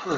Hmm.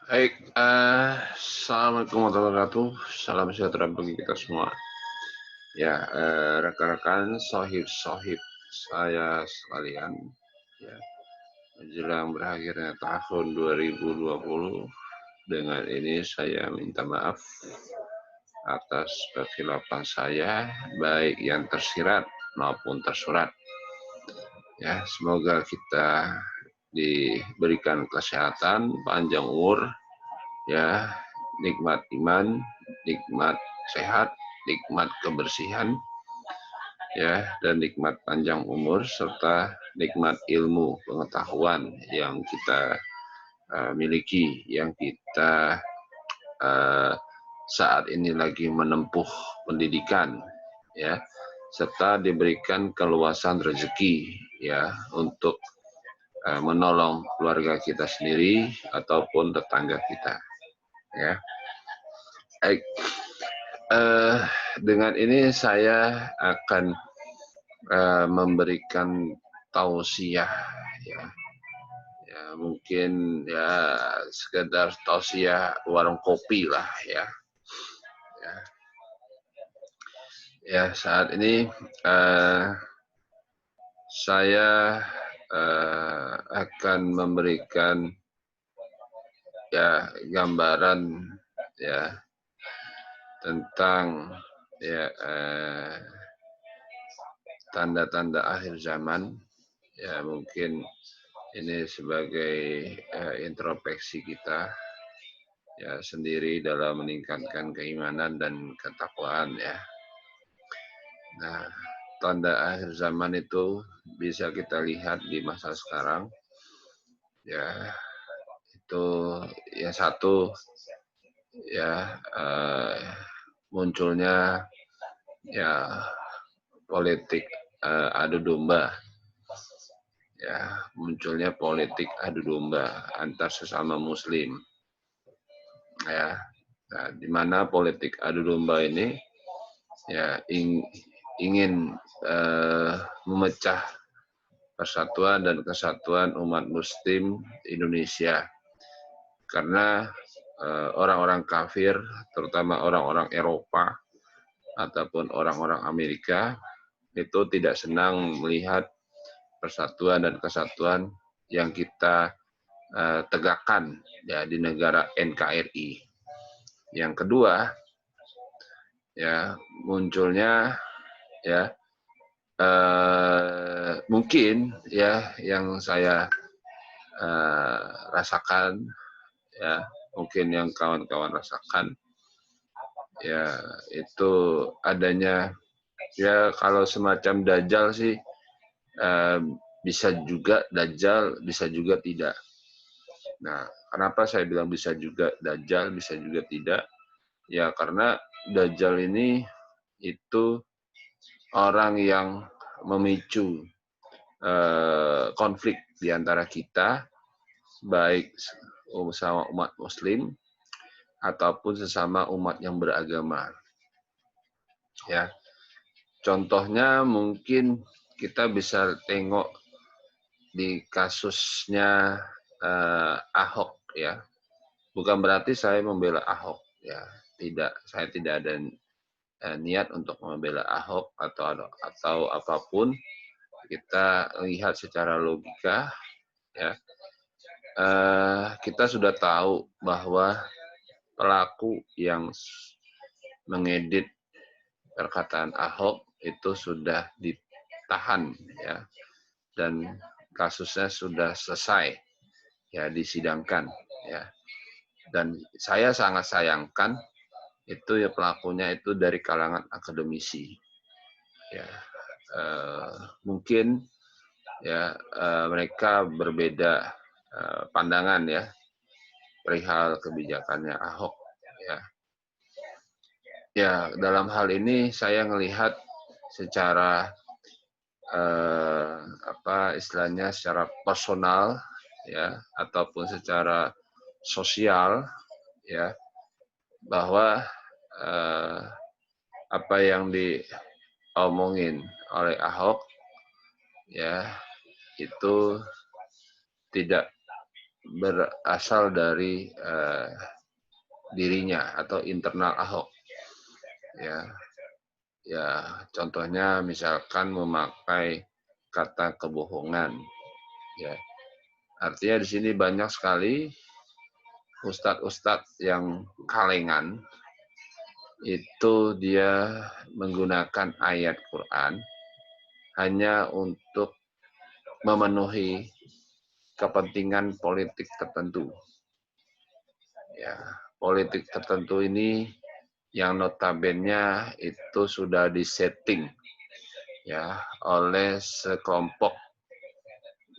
Baik, assalamualaikum warahmatullahi wabarakatuh. Salam sejahtera bagi kita semua. Ya, rekan-rekan, sohib-sohib saya sekalian, ya, menjelang berakhirnya tahun 2020, dengan ini saya minta maaf atas kekhilafan saya, baik yang tersirat maupun tersurat. Ya, semoga kita diberikan kesehatan, panjang umur, ya, nikmat iman, nikmat sehat, nikmat kebersihan, ya, dan nikmat panjang umur serta nikmat ilmu pengetahuan yang kita miliki, yang kita saat ini lagi menempuh pendidikan, ya, serta diberikan keluasan rezeki, ya, untuk menolong keluarga kita sendiri ataupun tetangga kita. Ya, baik. Dengan ini saya akan memberikan tausiah, ya. Ya, mungkin ya sekedar tausiah warung kopi lah, ya. Ya, ya saat ini saya akan memberikan ya gambaran ya tentang ya tanda-tanda akhir zaman, ya mungkin ini sebagai introspeksi kita ya sendiri dalam meningkatkan keimanan dan ketakwaan, ya. Nah, tanda akhir zaman itu bisa kita lihat di masa sekarang, ya. Itu yang satu ya munculnya ya politik adu domba, ya munculnya politik adu domba antar sesama muslim, ya. Nah, di mana politik adu domba ini ya ingin memecah persatuan dan kesatuan umat muslim Indonesia, karena orang-orang kafir, terutama orang-orang Eropa ataupun orang-orang Amerika, itu tidak senang melihat persatuan dan kesatuan yang kita tegakkan ya di negara NKRI. Yang kedua, ya munculnya ya mungkin ya yang saya rasakan, ya mungkin yang kawan-kawan rasakan, ya itu adanya ya kalau semacam dajjal sih, bisa juga dajjal, bisa juga tidak. Nah, kenapa saya bilang bisa juga dajjal, bisa juga tidak? Ya karena dajjal ini itu orang yang memicu konflik di antara kita, baik sama umat muslim ataupun sesama umat yang beragama. Ya. Contohnya mungkin kita bisa tengok di kasusnya Ahok, ya. Bukan berarti saya membela Ahok, ya. Tidak, saya tidak ada niat untuk membela Ahok atau apapun. Kita lihat secara logika, ya. Kita sudah tahu bahwa pelaku yang mengedit perkataan Ahok itu sudah ditahan, ya, dan kasusnya sudah selesai, ya, disidangkan, ya. Dan saya sangat sayangkan itu ya pelakunya itu dari kalangan akademisi, ya. Mungkin ya mereka berbeda pandangan, ya, perihal kebijakannya Ahok, ya. Ya, dalam hal ini saya melihat secara istilahnya secara personal, ya, ataupun secara sosial, ya, bahwa apa yang diomongin oleh Ahok, ya, itu tidak berasal dari dirinya atau internal Ahok, ya. Ya, contohnya misalkan memakai kata kebohongan, ya. Artinya di sini banyak sekali ustadz-ustadz yang kalengan itu dia menggunakan ayat Quran hanya untuk memenuhi kepentingan politik tertentu. Ya, politik tertentu ini yang notabene itu sudah disetting, ya, oleh sekelompok,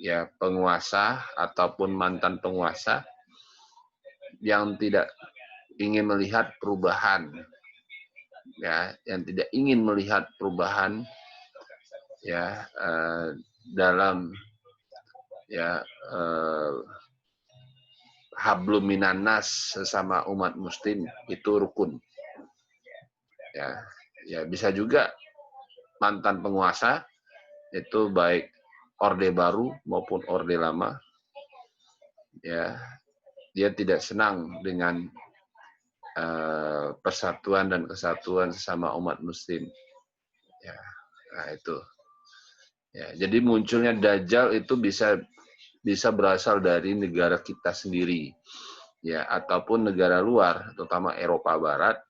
ya, penguasa ataupun mantan penguasa yang tidak ingin melihat perubahan, ya, yang tidak ingin melihat perubahan, ya, dalam ya hablum minannas sesama umat muslim itu rukun. Ya, ya bisa juga mantan penguasa itu baik orde baru maupun orde lama, ya dia tidak senang dengan persatuan dan kesatuan sesama umat Muslim. Ya, nah itu. Ya, jadi munculnya Dajjal itu bisa berasal dari negara kita sendiri, ya ataupun negara luar, terutama Eropa Barat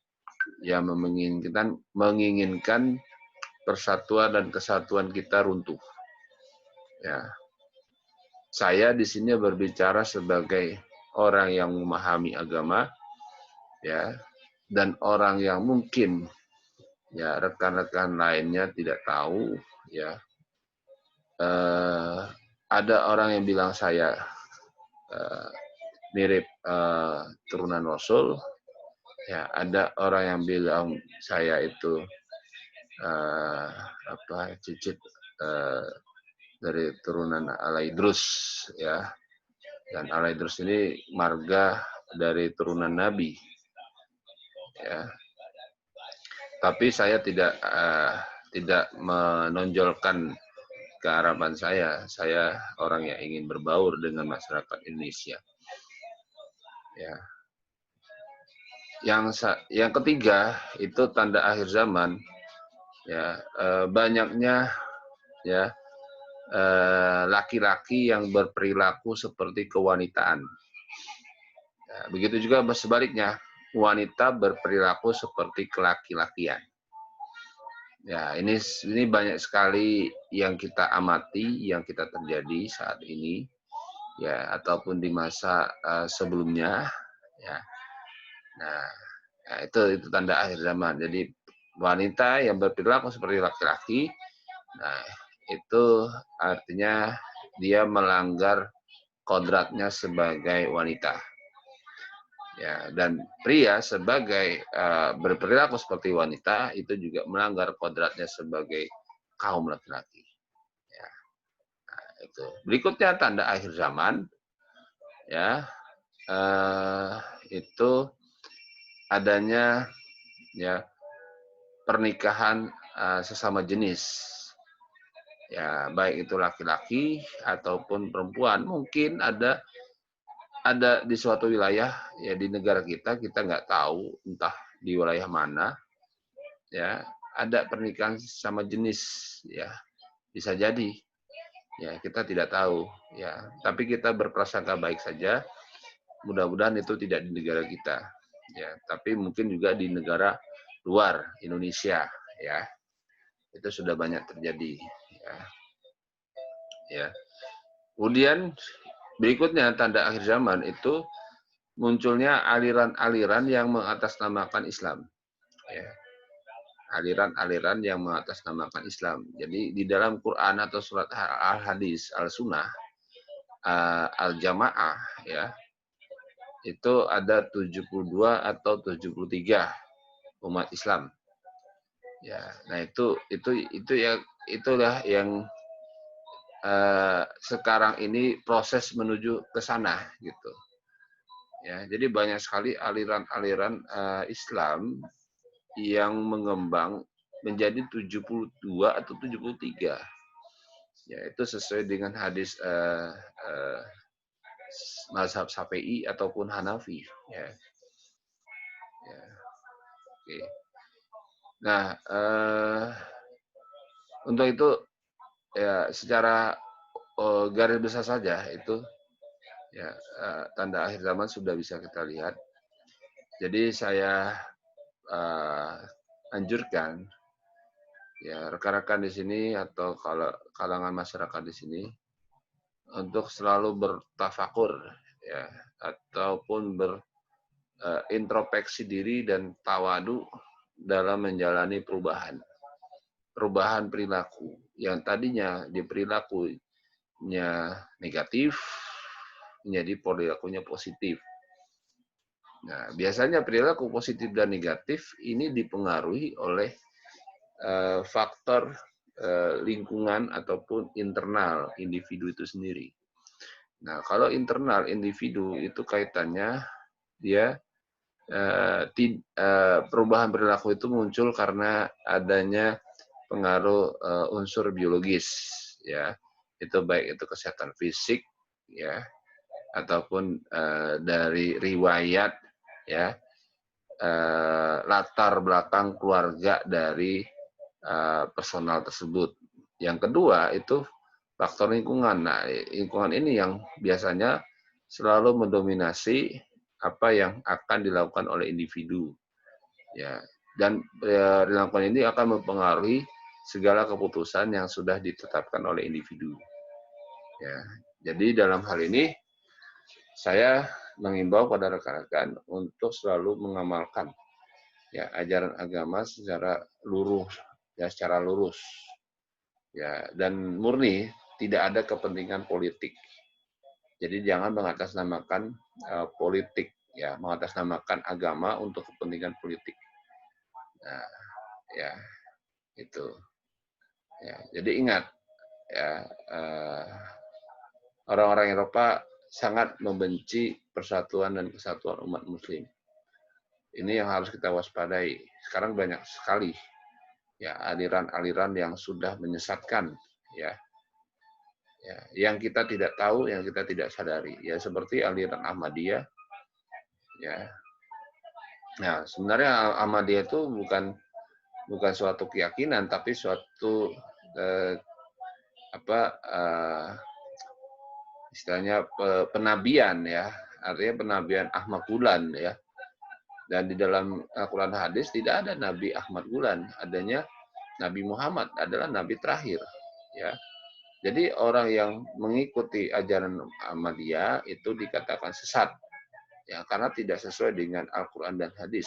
yang menginginkan persatuan dan kesatuan kita runtuh. Ya, saya di sini berbicara sebagai orang yang memahami agama, ya, dan orang yang mungkin ya rekan-rekan lainnya tidak tahu, ya. Ada orang yang bilang saya mirip turunan Rasul, ya ada orang yang bilang saya itu cicit dari turunan Alaidrus, ya, dan Alaidrus ini marga dari turunan Nabi, ya. Tapi saya tidak menonjolkan kearaban saya. Saya orang yang ingin berbaur dengan masyarakat Indonesia. Ya. Yang ketiga itu tanda akhir zaman. Ya, banyaknya ya laki-laki yang berperilaku seperti kewanitaan. Ya, begitu juga sebaliknya, wanita berperilaku seperti kelaki-lakian. Ya, ini banyak sekali yang kita amati, yang kita terjadi saat ini, ya ataupun di masa sebelumnya, ya. Nah, ya, itu tanda akhir zaman. Jadi wanita yang berperilaku seperti laki-laki, nah itu artinya dia melanggar kodratnya sebagai wanita. Ya, dan pria sebagai berperilaku seperti wanita itu juga melanggar kodratnya sebagai kaum laki-laki. Ya, nah, itu. Berikutnya tanda akhir zaman, ya itu adanya ya pernikahan sesama jenis. Ya, baik itu laki-laki ataupun perempuan. Mungkin ada di suatu wilayah ya di negara kita nggak tahu entah di wilayah mana ya ada pernikahan sama jenis, ya bisa jadi ya kita tidak tahu ya, tapi kita berprasangka baik saja, mudah-mudahan itu tidak di negara kita ya, tapi mungkin juga di negara luar Indonesia ya itu sudah banyak terjadi ya. Ya, kemudian berikutnya tanda akhir zaman itu munculnya aliran-aliran yang mengatasnamakan Islam. Ya. Aliran-aliran yang mengatasnamakan Islam. Jadi di dalam Quran atau surat Al-Hadis, Al-Sunnah, Al-Jamaah, ya, itu ada 72 atau 73 umat Islam. Ya, nah itulah yang sekarang ini proses menuju ke sana gitu. Ya, jadi banyak sekali aliran-aliran Islam yang mengembang menjadi 72 atau 73. Ya, itu sesuai dengan hadis mazhab Syafi'i ataupun Hanafi. Ya. Ya. Oke. Nah, untuk itu ya secara garis besar saja itu ya tanda akhir zaman sudah bisa kita lihat. Jadi saya anjurkan ya rekan-rekan di sini atau kalau kalangan masyarakat di sini untuk selalu bertafakur ya ataupun berintrospeksi diri dan tawadu dalam menjalani perubahan perilaku yang tadinya di perilakunya negatif menjadi perilakunya positif. Nah, biasanya perilaku positif dan negatif ini dipengaruhi oleh faktor lingkungan ataupun internal individu itu sendiri. Nah, kalau internal individu itu kaitannya dia perubahan perilaku itu muncul karena adanya pengaruh unsur biologis, ya, itu baik itu kesehatan fisik, ya, ataupun dari riwayat, ya, latar belakang keluarga dari personal tersebut. Yang kedua itu faktor lingkungan. Nah, lingkungan ini yang biasanya selalu mendominasi apa yang akan dilakukan oleh individu, ya. Dan lingkungan ini akan mempengaruhi segala keputusan yang sudah ditetapkan oleh individu, ya. Jadi dalam hal ini saya mengimbau pada rekan-rekan untuk selalu mengamalkan, ya, ajaran agama secara lurus, ya, secara lurus, ya, dan murni, tidak ada kepentingan politik. Jadi jangan mengatasnamakan politik, ya, mengatasnamakan agama untuk kepentingan politik. Nah, ya, itu. Ya, jadi ingat, ya, orang-orang Eropa sangat membenci persatuan dan kesatuan umat Muslim. Ini yang harus kita waspadai. Sekarang banyak sekali, ya, aliran-aliran yang sudah menyesatkan, ya, ya, yang kita tidak tahu, yang kita tidak sadari, ya, seperti aliran Ahmadiyah, ya. Nah, sebenarnya Ahmadiyah itu bukan suatu keyakinan, tapi suatu istilahnya penabian, ya, artinya penabian Ahmad Gulan, ya. Dan di dalam Al-Quran hadis tidak ada Nabi Ahmad Gulan, adanya Nabi Muhammad adalah Nabi terakhir, ya. Jadi orang yang mengikuti ajaran Ahmadiyah itu dikatakan sesat, ya, karena tidak sesuai dengan Al-Quran dan hadis.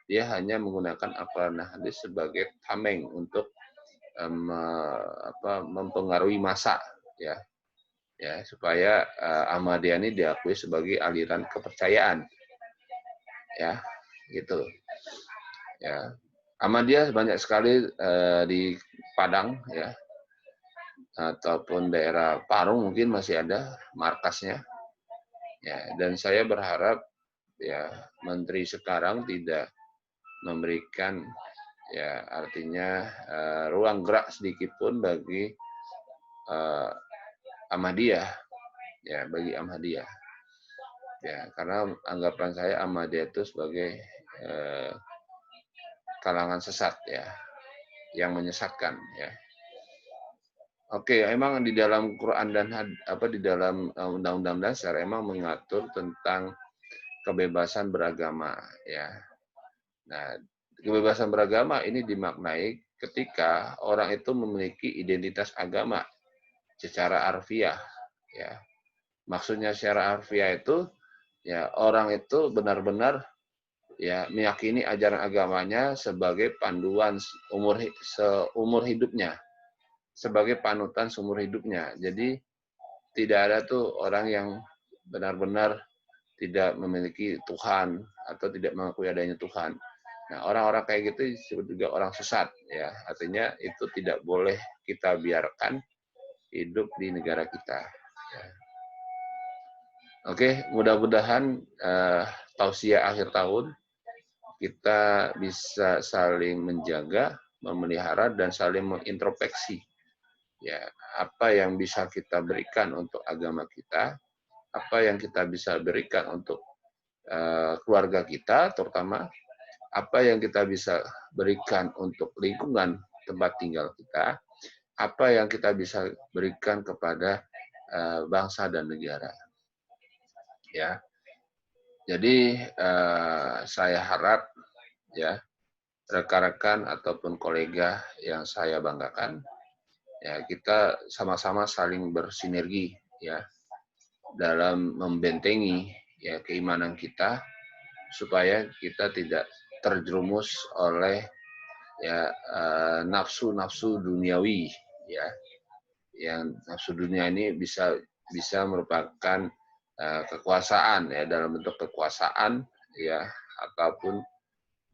Dia hanya menggunakan Al-Quran dan hadis sebagai tameng untuk mempengaruhi massa, ya, ya, supaya Ahmadiyah ini diakui sebagai aliran kepercayaan, ya, gitu, ya. Ahmadiyah banyak sekali di Padang, ya, ataupun daerah Parung mungkin masih ada markasnya, ya. Dan saya berharap, ya, menteri sekarang tidak memberikan, ya, artinya ruang gerak sedikit pun bagi Ahmadiyah, ya, bagi Ahmadiyah, ya, karena anggapan saya Ahmadiyah itu sebagai kalangan sesat, ya, yang menyesatkan, ya. Oke, emang di dalam Quran dan di dalam Undang-Undang Dasar emang mengatur tentang kebebasan beragama, ya. Nah, kebebasan beragama ini dimaknai ketika orang itu memiliki identitas agama secara harfiah, ya. Maksudnya secara harfiah itu, ya, orang itu benar-benar, ya, meyakini ajaran agamanya sebagai panduan seumur hidupnya, sebagai panutan seumur hidupnya. Jadi tidak ada tuh orang yang benar-benar tidak memiliki Tuhan atau tidak mengakui adanya Tuhan. Nah, orang-orang kayak gitu disebut juga orang sesat, ya. Artinya itu tidak boleh kita biarkan hidup di negara kita, ya. Oke, mudah-mudahan tausiah akhir tahun kita bisa saling menjaga, memelihara, dan saling mengintrospeksi, ya, apa yang bisa kita berikan untuk agama kita, apa yang kita bisa berikan untuk keluarga kita, terutama apa yang kita bisa berikan untuk lingkungan tempat tinggal kita, apa yang kita bisa berikan kepada bangsa dan negara, ya. Jadi saya harap, ya, rekan-rekan ataupun kolega yang saya banggakan, ya, kita sama-sama saling bersinergi, ya, dalam membentengi, ya, keimanan kita supaya kita tidak terjerumus oleh, ya, nafsu-nafsu duniawi, ya. Yang nafsu dunia ini bisa merupakan kekuasaan, ya, dalam bentuk kekuasaan, ya, ataupun,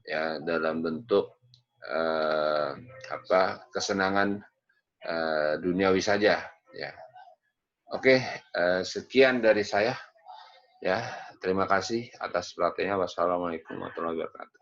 ya, dalam bentuk kesenangan duniawi saja, ya. Oke, sekian dari saya. Ya, terima kasih atas perhatiannya. Wassalamualaikum warahmatullahi wabarakatuh.